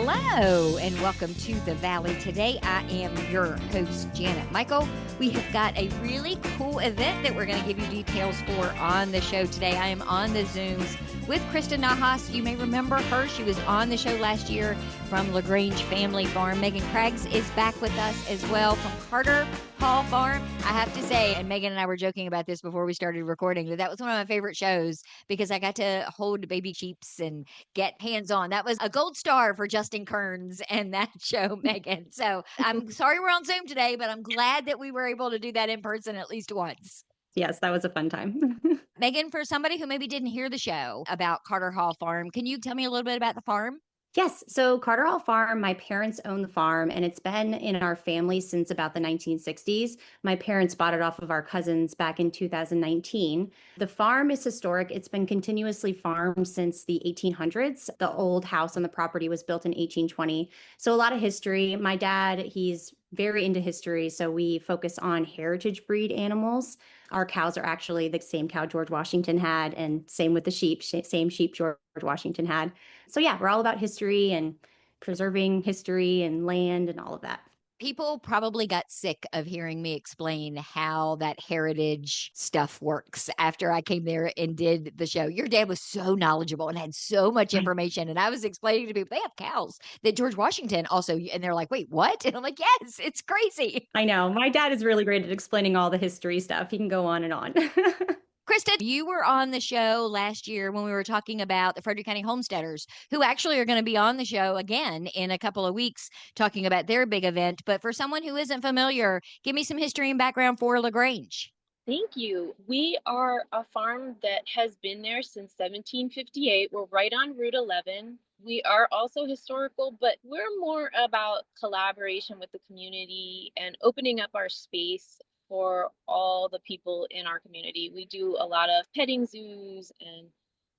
Hello and welcome to the Valley. Today I am your host, Janet Michael. We have got a really cool event that we're going to give you details for on the show today. I am on the Zooms with Krista Nahas. You may remember her. She was on the show last year from Grange Family Farm. Megan Craggs is back with us as well from Carter Hall Farm. I have to say, and Megan and I were joking about this before we started recording, that was one of my favorite shows because I got to hold baby sheeps and get hands-on. That was a gold star for Justin Kearns and that show, Megan. So I'm sorry we're on Zoom today, but I'm glad that we were able to do that in person at least once. Yes, that was a fun time. Megan, for somebody who maybe didn't hear the show about Carter Hall Farm, can you tell me a little bit about the farm? Yes, so Carter Hall Farm, my parents own the farm, and it's been in our family since about the 1960s. My parents bought it off of our cousins back in 2019. The farm is historic. It's been continuously farmed since the 1800s. The old house on the property was built in 1820. So a lot of history. My dad, he's very into history, so we focus on heritage breed animals. Our cows are actually the same cow George Washington had, and same with the sheep, same sheep George Washington had. So yeah, we're all about history and preserving history and land and all of that. People probably got sick of hearing me explain how that heritage stuff works after I came there and did the show. Your dad was so knowledgeable and had so much information. And I was explaining to people, they have cows that George Washington also, and they're like, wait, what? And I'm like, yes, it's crazy. I know. My dad is really great at explaining all the history stuff. He can go on and on. Krista, you were on the show last year when we were talking about the Frederick County homesteaders who actually are going to be on the show again in a couple of weeks talking about their big event. But for someone who isn't familiar, give me some history and background for LaGrange. Thank you. We are a farm that has been there since 1758. We're right on Route 11. We are also historical, but we're more about collaboration with the community and opening up our space for all the people in our community. We do a lot of petting zoos and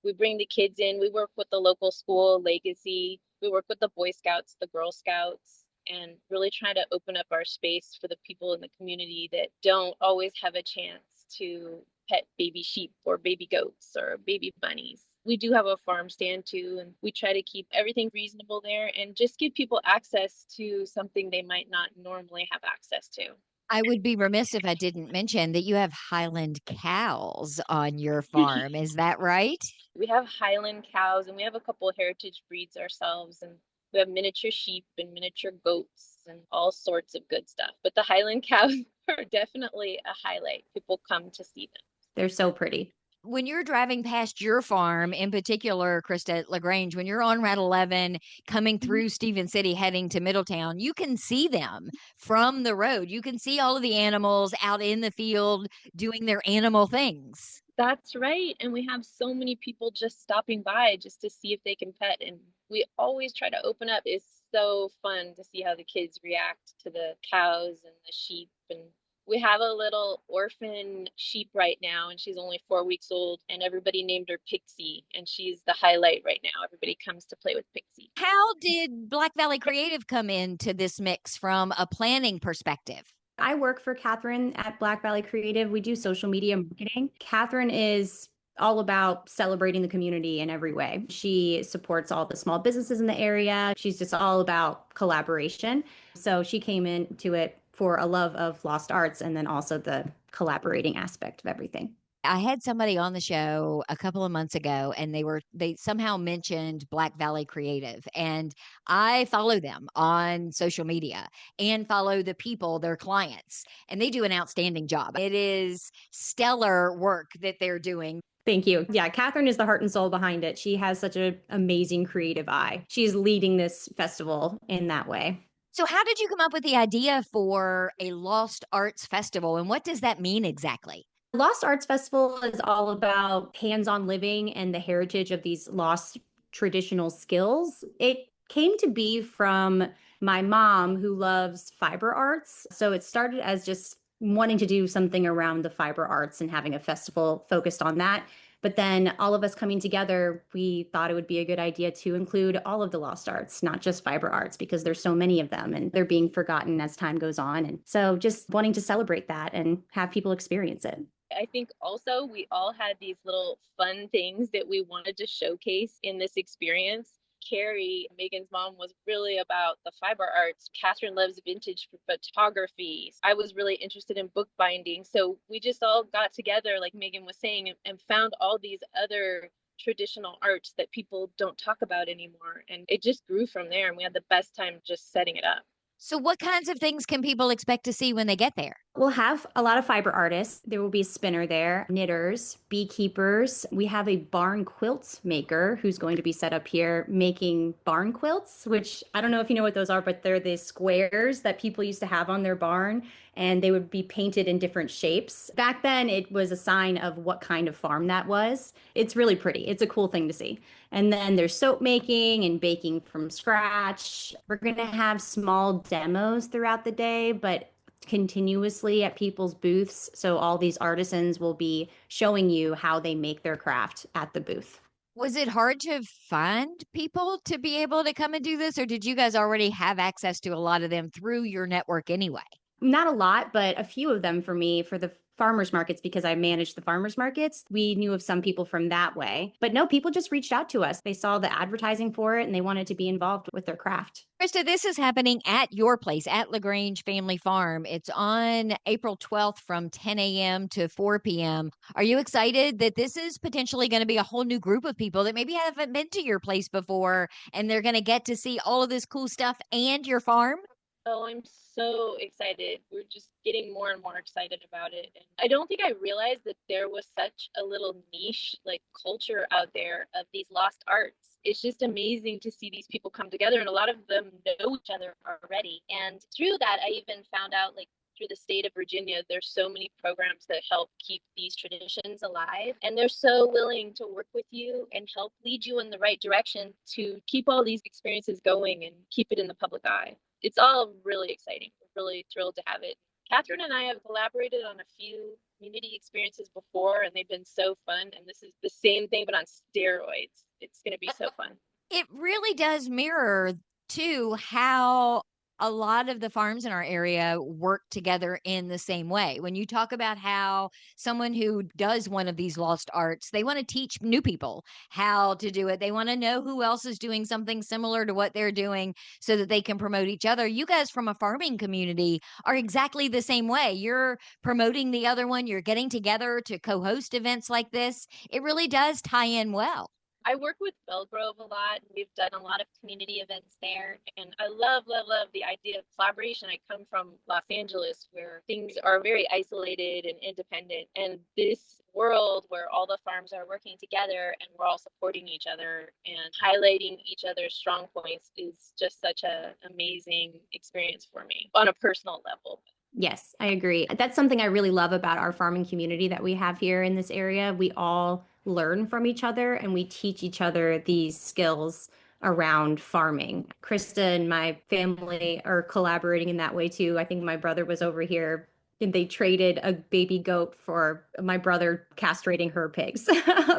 we bring the kids in. We work with the local school, Legacy. We work with the Boy Scouts, the Girl Scouts, and really try to open up our space for the people in the community that don't always have a chance to pet baby sheep or baby goats or baby bunnies. We do have a farm stand too, and we try to keep everything reasonable there and just give people access to something they might not normally have access to. I would be remiss if I didn't mention that you have Highland cows on your farm. Is that right? We have Highland cows and we have a couple of heritage breeds ourselves, and we have miniature sheep and miniature goats and all sorts of good stuff. But the Highland cows are definitely a highlight. People come to see them. They're so pretty. When you're driving past your farm, in particular, Krista LaGrange, when you're on Route 11 coming through Stephen City heading to Middletown, you can see them from the road. You can see all of the animals out in the field doing their animal things. That's right. And we have so many people just stopping by just to see if they can pet. And we always try to open up. It's so fun to see how the kids react to the cows and the sheep. And we have a little orphan sheep right now, and she's only 4 weeks old, and everybody named her Pixie, and she's the highlight right now. Everybody comes to play with Pixie. How did Black Valley Creative come into this mix from a planning perspective? I work for Catherine at Black Valley Creative. We do social media marketing. Catherine is all about celebrating the community in every way. She supports all the small businesses in the area. She's just all about collaboration. So she came into it for a love of lost arts and then also the collaborating aspect of everything. I had somebody on the show a couple of months ago and they somehow mentioned Black Valley Creative, and I follow them on social media and follow the people, their clients, and they do an outstanding job. It is stellar work that they're doing. Thank you. Yeah, Catherine is the heart and soul behind it. She has such an amazing creative eye. She's leading this festival in that way. So how did you come up with the idea for a Lost Arts Festival, and what does that mean exactly? Lost Arts Festival is all about hands-on living and the heritage of these lost traditional skills. It came to be from my mom, who loves fiber arts. So it started as just wanting to do something around the fiber arts and having a festival focused on that. But then all of us coming together, we thought it would be a good idea to include all of the lost arts, not just fiber arts, because there's so many of them and they're being forgotten as time goes on. And so just wanting to celebrate that and have people experience it. I think also we all had these little fun things that we wanted to showcase in this experience. Carrie, Megan's mom, was really about the fiber arts. Catherine loves vintage photography. I was really interested in bookbinding. So we just all got together, like Megan was saying, and found all these other traditional arts that people don't talk about anymore. And it just grew from there. And we had the best time just setting it up. So, what kinds of things can people expect to see when they get there? We'll have a lot of fiber artists. There will be a spinner there, knitters, beekeepers. We have a barn quilts maker who's going to be set up here making barn quilts, which I don't know if you know what those are, but they're the squares that people used to have on their barn, and they would be painted in different shapes. Back then, it was a sign of what kind of farm that was. It's really pretty. It's a cool thing to see. And then there's soap making and baking from scratch. We're going to have small demos throughout the day, but continuously at people's booths. So all these artisans will be showing you how they make their craft at the booth. Was it hard to find people to be able to come and do this, or did you guys already have access to a lot of them through your network anyway? Not a lot, but a few of them for me, for the farmers markets, because I managed the farmers markets. We knew of some people from that way. But no, people just reached out to us. They saw the advertising for it and they wanted to be involved with their craft. Krista, this is happening at your place at LaGrange Family Farm. It's on April 12th from 10 a.m. to 4 p.m. Are you excited that this is potentially going to be a whole new group of people that maybe haven't been to your place before, and they're going to get to see all of this cool stuff and your farm? Oh, I'm so excited. We're just getting more and more excited about it. And I don't think I realized that there was such a little niche like culture out there of these lost arts. It's just amazing to see these people come together, and a lot of them know each other already. And through that, I even found out, like, through the state of Virginia, there's so many programs that help keep these traditions alive. And they're so willing to work with you and help lead you in the right direction to keep all these experiences going and keep it in the public eye. It's all really exciting. We're really thrilled to have it. Catherine and I have collaborated on a few community experiences before, and they've been so fun. And this is the same thing, but on steroids. It's going to be so fun. It really does mirror, too, how a lot of the farms in our area work together in the same way. When you talk about how someone who does one of these lost arts, they want to teach new people how to do it. They want to know who else is doing something similar to what they're doing so that they can promote each other. You guys from a farming community are exactly the same way. You're promoting the other one. You're getting together to co-host events like this. It really does tie in well. I work with Belgrove a lot. We've done a lot of community events there. And I love, love, love the idea of collaboration. I come from Los Angeles, where things are very isolated and independent. And this world where all the farms are working together and we're all supporting each other and highlighting each other's strong points is just such an amazing experience for me on a personal level. Yes, I agree. That's something I really love about our farming community that we have here in this area. We all learn from each other and we teach each other these skills around farming. Krista and my family are collaborating in that way too. I think my brother was over here and they traded a baby goat for my brother castrating her pigs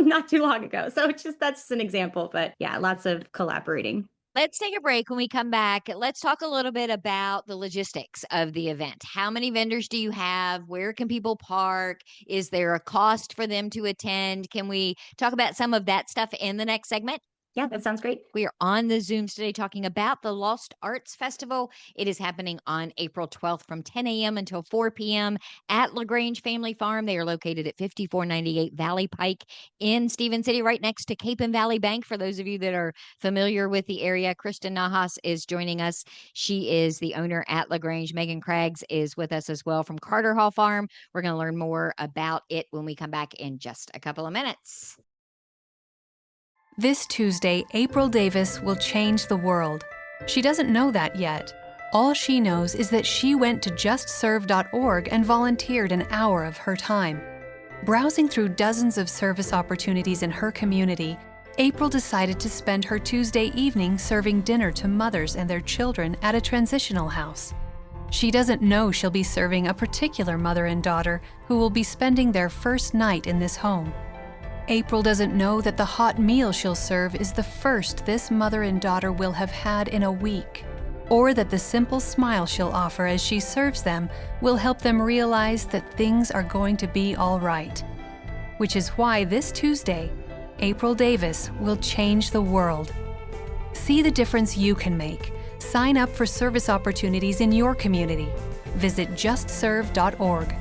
not too long ago. So that's just an example, but yeah, lots of collaborating. Let's take a break. When we come back, let's talk a little bit about the logistics of the event. How many vendors do you have? Where can people park? Is there a cost for them to attend? Can we talk about some of that stuff in the next segment? Yeah, that sounds great. We are on the Zooms today talking about the Lost Arts Festival. It is happening on April 12th from 10 a.m. until 4 p.m. at LaGrange Family Farm. They are located at 5498 Valley Pike in Stephen City, right next to Capon Valley Bank. For those of you that are familiar with the area, Kristen Nahas is joining us. She is the owner at LaGrange. Megan Craggs is with us as well from Carter Hall Farm. We're going to learn more about it when we come back in just a couple of minutes. This Tuesday, April Davis will change the world. She doesn't know that yet. All she knows is that she went to justserve.org and volunteered an hour of her time. Browsing through dozens of service opportunities in her community, April decided to spend her Tuesday evening serving dinner to mothers and their children at a transitional house. She doesn't know she'll be serving a particular mother and daughter who will be spending their first night in this home. April doesn't know that the hot meal she'll serve is the first this mother and daughter will have had in a week, or that the simple smile she'll offer as she serves them will help them realize that things are going to be all right. Which is why this Tuesday, April Davis will change the world. See the difference you can make. Sign up for service opportunities in your community. Visit justserve.org.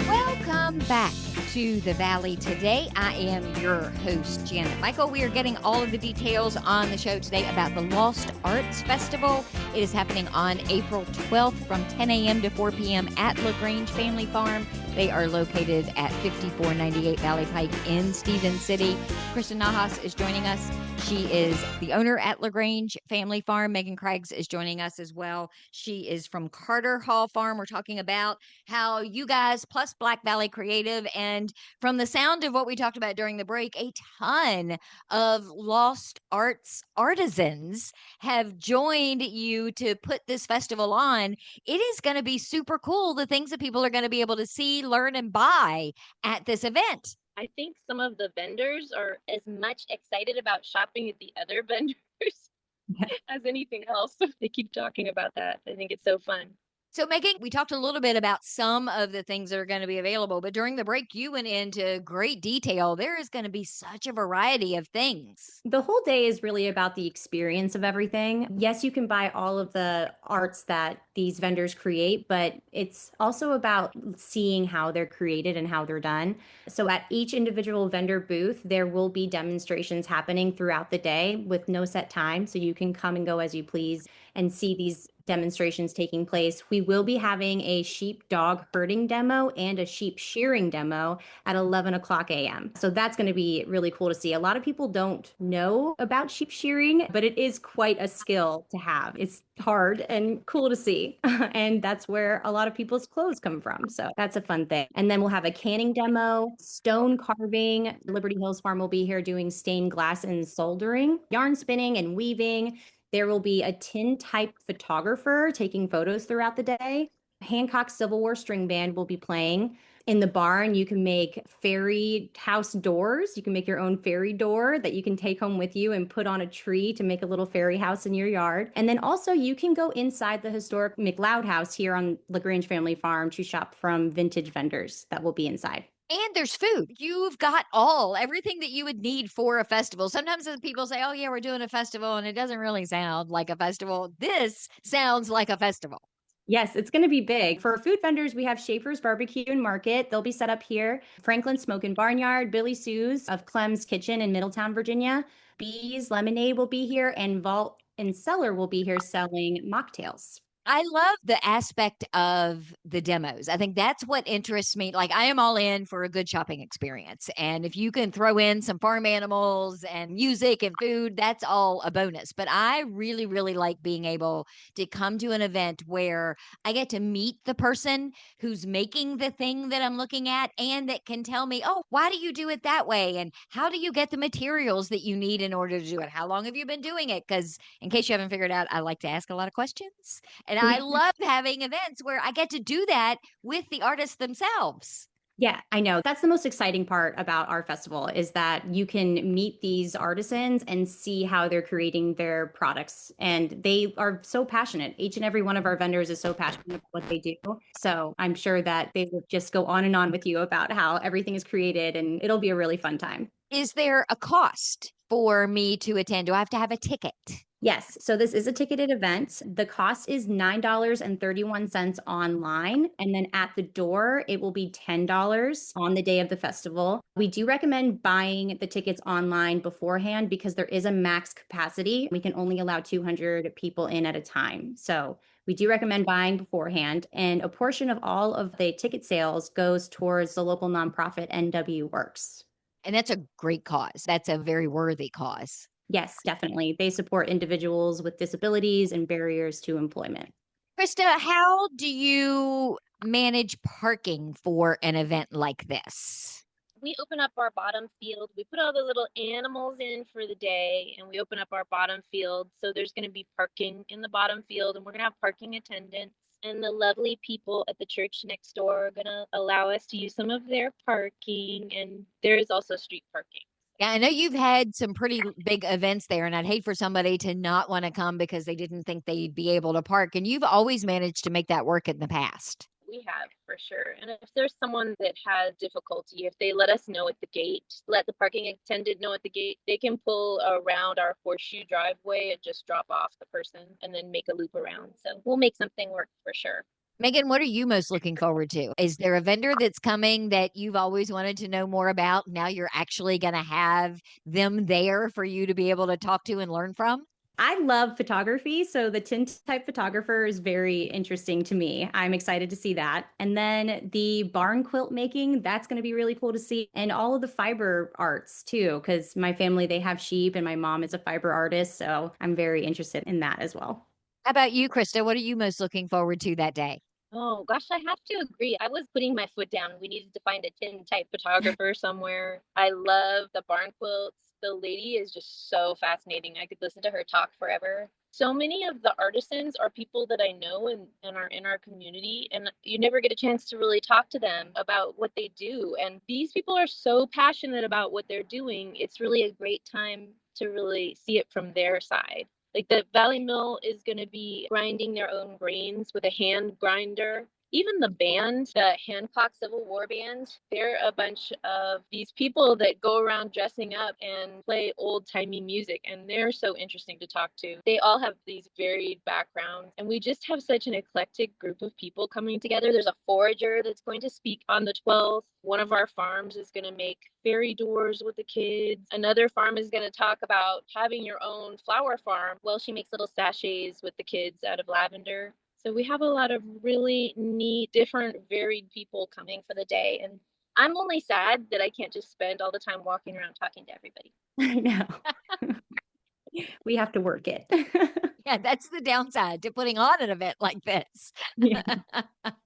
Welcome back to the Valley today. I am your host, Janet Michael. We are getting all of the details on the show today about the Lost Arts Festival. It is happening on April 12th from 10 a.m. to 4 p.m. at Grange Family Farm. They are located at 5498 Valley Pike in Stevens City. Kristen Nahas is joining us. She is the owner at Grange Family Farm. Megan Craigs is joining us as well. She is from Carter Hall Farm. We're talking about how you guys, plus Black Valley Creative, and from the sound of what we talked about during the break, a ton of lost arts artisans have joined you to put this festival on. It is going to be super cool, the things that people are going to be able to see, learn, and buy at this event. I think some of the vendors are as much excited about shopping at the other vendors as anything else. They keep talking about that. I think it's so fun. So, Megan, we talked a little bit about some of the things that are going to be available, but during the break, you went into great detail. There is going to be such a variety of things. The whole day is really about the experience of everything. Yes, you can buy all of the arts that these vendors create, but it's also about seeing how they're created and how they're done. So at each individual vendor booth, there will be demonstrations happening throughout the day with no set time. So you can come and go as you please and see these demonstrations taking place. We will be having a sheep dog herding demo and a sheep shearing demo at 11 o'clock a.m. So that's going to be really cool to see. A lot of people don't know about sheep shearing, but it is quite a skill to have. It's hard and cool to see. And that's where a lot of people's clothes come from. So that's a fun thing. And then we'll have a canning demo, stone carving. Liberty Hills Farm will be here doing stained glass and soldering, yarn spinning and weaving. There will be a tin type photographer taking photos throughout the day. Hancock Civil War String Band will be playing. In the barn, you can make fairy house doors. You can make your own fairy door that you can take home with you and put on a tree to make a little fairy house in your yard. And then also you can go inside the historic McLeod house here on Grange Family Farm to shop from vintage vendors that will be inside. And there's food. You've got everything that you would need for a festival. Sometimes people say, oh, yeah, we're doing a festival, and it doesn't really sound like a festival. This sounds like a festival. Yes, it's going to be big. For food vendors, we have Shaffer's Barbecue and Market. They'll be set up here. Franklin Smokin Barnyard, Billy Sous of Clem's Kitchen in Middletown, Virginia. Bees Lemonade will be here, and Vault and Cellar will be here selling mocktails. I love the aspect of the demos. I think that's what interests me. Like, I am all in for a good shopping experience. And if you can throw in some farm animals and music and food, that's all a bonus. But I really, really like being able to come to an event where I get to meet the person who's making the thing that I'm looking at and that can tell me, oh, why do you do it that way? And how do you get the materials that you need in order to do it? How long have you been doing it? Because in case you haven't figured out, I like to ask a lot of questions. And I love having events where I get to do that with the artists themselves. Yeah, I know. That's the most exciting part about our festival is that you can meet these artisans and see how they're creating their products. And they are so passionate. Each and every one of our vendors is so passionate about what they do. So I'm sure that they will just go on and on with you about how everything is created, and it'll be a really fun time. Is there a cost for me to attend? Do I have to have a ticket? Yes. So this is a ticketed event. The cost is $9.31 online. And then at the door, it will be $10 on the day of the festival. We do recommend buying the tickets online beforehand because there is a max capacity. We can only allow 200 people in at a time. So we do recommend buying beforehand. And a portion of all of the ticket sales goes towards the local nonprofit NW Works. And that's a great cause. That's a very worthy cause. Yes, definitely. They support individuals with disabilities and barriers to employment. Krista, how do you manage parking for an event like this? We open up our bottom field. We put all the little animals in for the day, and we open up our bottom field. So there's going to be parking in the bottom field, and we're going to have parking attendants. And the lovely people at the church next door are going to allow us to use some of their parking. And there is also street parking. Yeah, I know you've had some pretty big events there, and I'd hate for somebody to not want to come because they didn't think they'd be able to park. And you've always managed to make that work in the past. We have for sure. And if there's someone that has difficulty, if they let us know at the gate, let the parking attendant know at the gate, they can pull around our horseshoe driveway and just drop off the person and then make a loop around. So we'll make something work for sure. Megan, what are you most looking forward to? Is there a vendor that's coming that you've always wanted to know more about? Now you're actually going to have them there for you to be able to talk to and learn from? I love photography, so the tintype photographer is very interesting to me. I'm excited to see that. And then the barn quilt making, that's going to be really cool to see. And all of the fiber arts too, because my family, they have sheep and my mom is a fiber artist. So I'm very interested in that as well. How about you, Krista? What are you most looking forward to that day? Oh gosh, I have to agree. I was putting my foot down. We needed to find a tin type photographer somewhere. I love the barn quilts. The lady is just so fascinating. I could listen to her talk forever. So many of the artisans are people that I know and are in our community, and you never get a chance to really talk to them about what they do. And these people are so passionate about what they're doing. It's really a great time to really see it from their side. Like the Valley Mill is going to be grinding their own grains with a hand grinder. Even the band, the Hancock Civil War Band, they're a bunch of these people that go around dressing up and play old timey music. And they're so interesting to talk to. They all have these varied backgrounds. And we just have such an eclectic group of people coming together. There's a forager that's going to speak on the 12th. One of our farms is going to make fairy doors with the kids. Another farm is going to talk about having your own flower farm. Well, she makes little sachets with the kids out of lavender. So we have a lot of really neat, different, varied people coming for the day. And I'm only sad that I can't just spend all the time walking around talking to everybody. I know. We have to work it. Yeah, that's the downside to putting on an event like this. Yeah.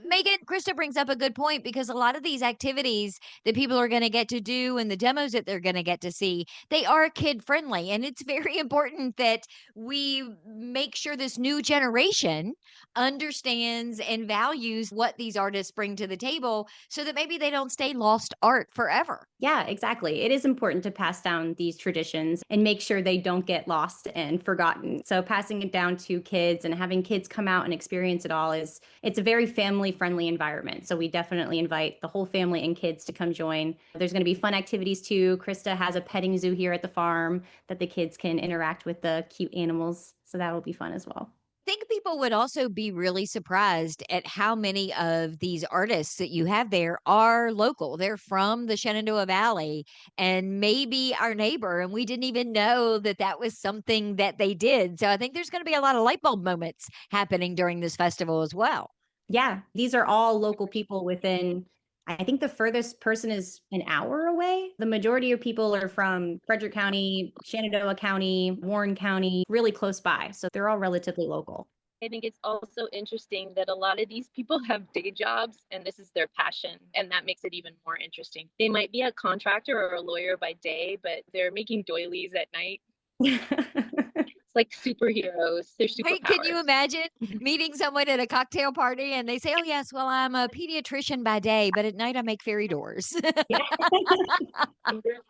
Megan, Krista brings up a good point because a lot of these activities that people are going to get to do and the demos that they're going to get to see, they are kid friendly. And it's very important that we make sure this new generation understands and values what these artists bring to the table so that maybe they don't stay lost art forever. Yeah, exactly. It is important to pass down these traditions and make sure they don't get lost and forgotten. So passing it down to kids and having kids come out and experience it all it's a very family friendly environment. So we definitely invite the whole family and kids to come join. There's going to be fun activities too. Krista has a petting zoo here at the farm that the kids can interact with the cute animals. So that'll be fun as well. Think people would also be really surprised at how many of these artists that you have there are local. They're from the Shenandoah Valley and maybe our neighbor, and we didn't even know that that was something that they did. So I think there's going to be a lot of light bulb moments happening during this festival as well. Yeah, these are all local people within, I think the furthest person is an hour away. The majority of people are from Frederick County, Shenandoah County, Warren County, really close by. So they're all relatively local. I think it's also interesting that a lot of these people have day jobs and this is their passion. And that makes it even more interesting. They might be a contractor or a lawyer by day, but they're making doilies at night. It's like superheroes. They're superpowers. Wait, can you imagine meeting someone at a cocktail party and they say, "Oh, yes, well, I'm a pediatrician by day, but at night I make fairy doors."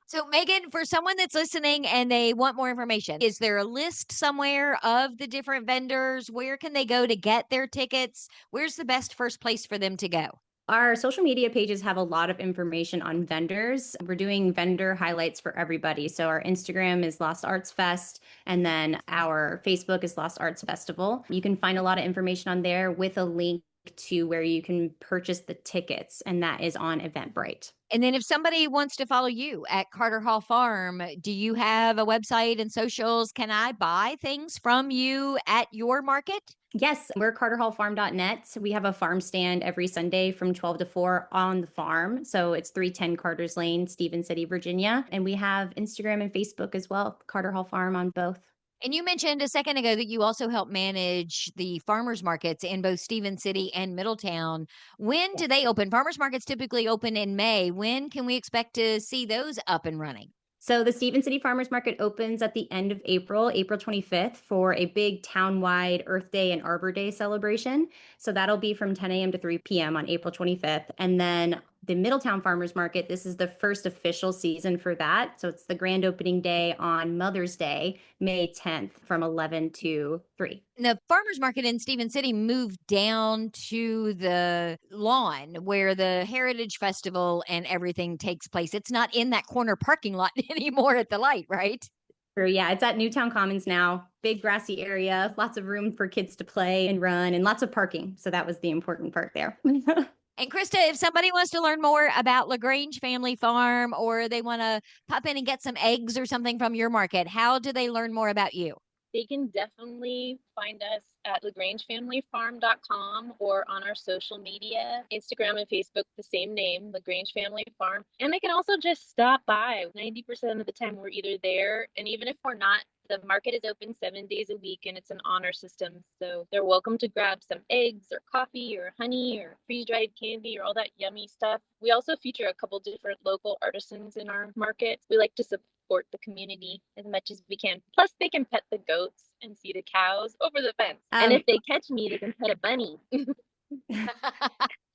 So, Megan, for someone that's listening and they want more information, is there a list somewhere of the different vendors? Where can they go to get their tickets? Where's the best first place for them to go? Our social media pages have a lot of information on vendors. We're doing vendor highlights for everybody. So our Instagram is Lost Arts Fest, and then our Facebook is Lost Arts Festival. You can find a lot of information on there with a link to where you can purchase the tickets, and that is on Eventbrite. And then if somebody wants to follow you at Carter Hall Farm, do you have a website and socials? Can I buy things from you at your market? Yes, we're carterhallfarm.net. We have a farm stand every Sunday from 12 to 4 on the farm. So it's 310 Carter's Lane, Stephen City, Virginia. And we have Instagram and Facebook as well, Carter Hall Farm on both. And you mentioned a second ago that you also help manage the farmers markets in both Stephen City and Middletown. When do they open? Farmers markets typically open in May. When can we expect to see those up and running? So the Stephen City Farmers Market opens at the end of April, April 25th, for a big town-wide Earth Day and Arbor Day celebration. So that'll be from 10 a.m. to 3 p.m. on April 25th. And then The Middletown Farmers Market, this is the first official season for that. So it's the grand opening day on Mother's Day, May 10th from 11 to 3. The farmers market in Stephen City moved down to the lawn where the Heritage Festival and everything takes place. It's not in that corner parking lot anymore at the light, right? Yeah, it's at Newtown Commons now. Big grassy area, lots of room for kids to play and run, and lots of parking. So that was the important part there. And Krista, if somebody wants to learn more about LaGrange Family Farm, or they want to pop in and get some eggs or something from your market, how do they learn more about you? They can definitely find us at LaGrangeFamilyFarm.com or on our social media, Instagram and Facebook, the same name, LaGrange Family Farm. And they can also just stop by. 90% of the time we're either there, and even if we're not, the market is open 7 days a week and it's an honor system. So they're welcome to grab some eggs or coffee or honey or freeze-dried candy or all that yummy stuff. We also feature a couple different local artisans in our market. We like to support the community as much as we can. Plus, they can pet the goats and see the cows over the fence. And if they catch me, they can pet a bunny.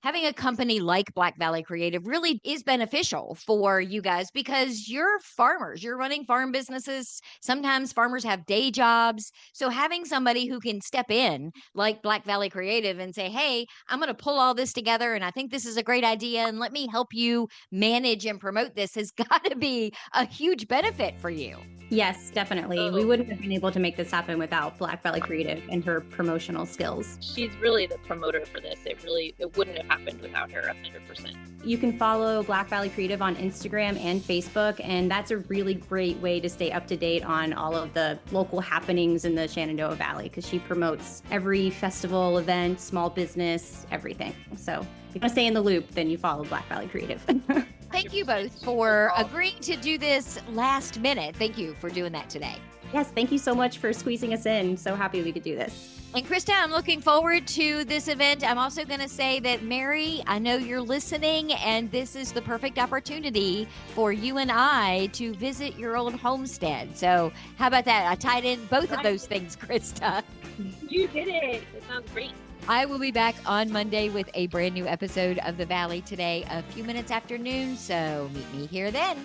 Having a company like Black Valley Creative really is beneficial for you guys because you're farmers. You're running farm businesses. Sometimes farmers have day jobs. So having somebody who can step in like Black Valley Creative and say, hey, I'm going to pull all this together and I think this is a great idea and let me help you manage and promote this has got to be a huge benefit for you. Yes, definitely. We wouldn't have been able to make this happen without Black Valley Creative and her promotional skills. She's really the promoter for this. It wouldn't have happened without her 100%. You can follow Black Valley Creative on Instagram and Facebook, and that's a really great way to stay up to date on all of the local happenings in the Shenandoah Valley because she promotes every festival, event, small business, everything. So if you want to stay in the loop, then you follow Black Valley Creative. Thank you both for agreeing to do this last minute. Thank you for doing that today. Yes, thank you so much for squeezing us in. So happy we could do this. And Krista, I'm looking forward to this event. I'm also going to say that, Mary, I know you're listening, and this is the perfect opportunity for you and I to visit your old homestead. So how about that? I tied in both of those things, Krista. You did it. It sounds great. I will be back on Monday with a brand new episode of The Valley Today, a few minutes after noon. So meet me here then.